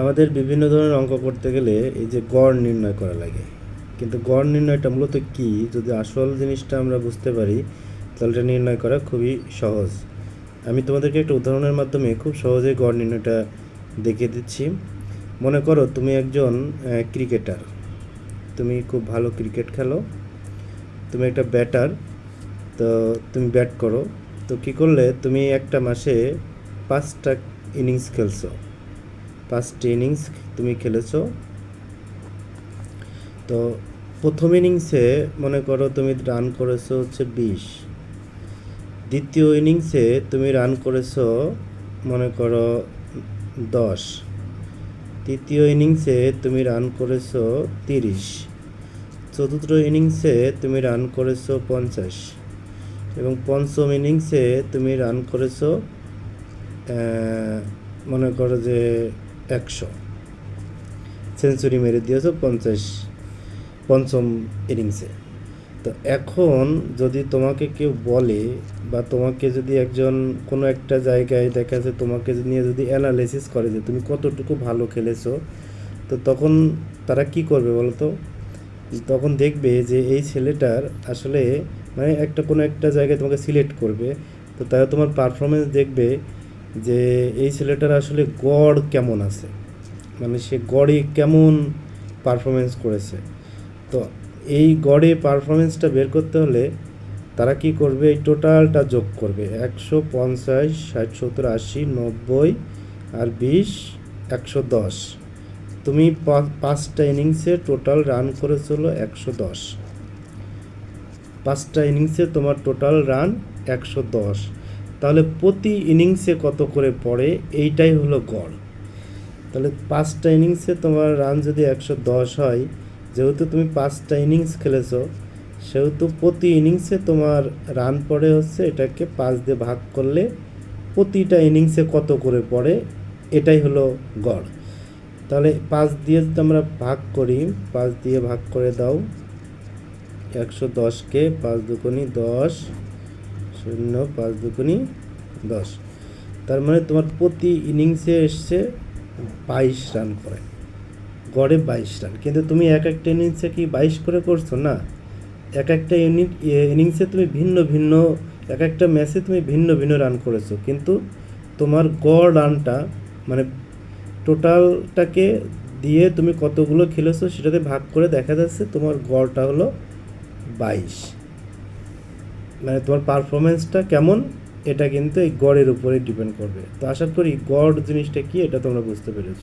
আমাদের বিভিন্ন ধরনের অঙ্ক করতে গেলে এই যে গড় নির্ণয় করা লাগে, কিন্তু গড় নির্ণয়টা মূলত কী যদি আসল জিনিসটা আমরা বুঝতে পারি তাহলে এটা নির্ণয় করা খুবই সহজ। আমি তোমাদেরকে একটা উদাহরণের মাধ্যমে খুব সহজেই গড় নির্ণয়টা দেখিয়ে দিচ্ছি। মনে করো তুমি একজন ক্রিকেটার, তুমি খুব ভালো ক্রিকেট খেলো, তুমি একটা ব্যাটার, তো তুমি ব্যাট করো। তো কী করলে তুমি একটা মাসে 5টা ইনিংস খেলছো, 5টি ইনিংস তুমি খেলেছো। তো প্রথম ইনিংসে মনে করো তুমি রান করেছো হচ্ছে 20, দ্বিতীয় ইনিংসে তুমি রান করেছো মনে করো 10, তৃতীয় ইনিংসে তুমি রান করেছো 30, চতুর্থ ইনিংসে তুমি রান করেছো 50 এবং পঞ্চম ইনিংসে তুমি রান করেছো মনে করো যে 100, সেঞ্চুরি মেরে দিয়েছো 50 পঞ্চম ইনিংসে। তো এখন যদি তোমাকে কেউ বলে বা তোমাকে যদি একজন কোনো একটা জায়গায় দেখা যাচ্ছে তোমাকে নিয়ে যদি অ্যানালাইসিস করে যে তুমি কতটুকু ভালো খেলেছো, তো তখন তারা কি করবে বলো তো? তখন দেখবে যে এই ছেলেটার আসলে মানে কোনো একটা জায়গায় তোমাকে সিলেক্ট করবে, তো তারা তোমার পারফরমেন্স দেখবে যে এই ছেলেটার আসলে গড় কেমন আছে, মানে সে গড়ে কেমন পারফরমেন্স করেছে। তো এই গড়ে পারফরমেন্সটা বের করতে হলে তারা কি করবে, এই টোটালটা যোগ করবে 150, 60, 70, 80, 90 আর 20, 110। তুমি 5টা ইনিংসে টোটাল রান করেছিল 110, 5টা ইনিংসে তোমার টোটাল রান 110, তাহলে প্রতি ইনিংসে কত করে পড়ে এইটাই হলো গড়। তাহলে 5টা ইনিংসে তোমার রান যদি 110 হয়, যেহেতু তুমি 5টা ইনিংস খেলেছো সেহেতু প্রতি ইনিংসে তোমার রান পড়ে হচ্ছে, এটাকে 5 দিয়ে ভাগ করলে প্রতিটা ইনিংসে কত করে পড়ে এটাই হলো গড়। তাহলে 5 দিয়ে যদি আমরা ভাগ করি, 5 দিয়ে ভাগ করে দাও 110কে, 5 দুগুণী 10, 0, 5 দুগুণী 10, তার মানে তোমার প্রতি ইনিংসে এসছে 22 রান করে, গড়ে 22 রান। কিন্তু তুমি এক একটা ইনিংসে কি 22 করে করছো না, এক একটা ইনিংসে তুমি ভিন্ন ভিন্ন, এক একটা ম্যাচে তুমি ভিন্ন ভিন্ন রান করেছো, কিন্তু তোমার গড় রানটা মানে টোটালটাকে দিয়ে তুমি কতগুলো খেলেছো সেটাতে ভাগ করে দেখা যাচ্ছে তোমার গড়টা হলো 22। মানে তোমার পারফরমেন্সটা কেমন এটা কিন্তু এই গড়ের উপরে ডিপেন্ড করবে। তো আশা করি গড় জিনিসটা কি এটা তোমরা বুঝতে পেরেছো।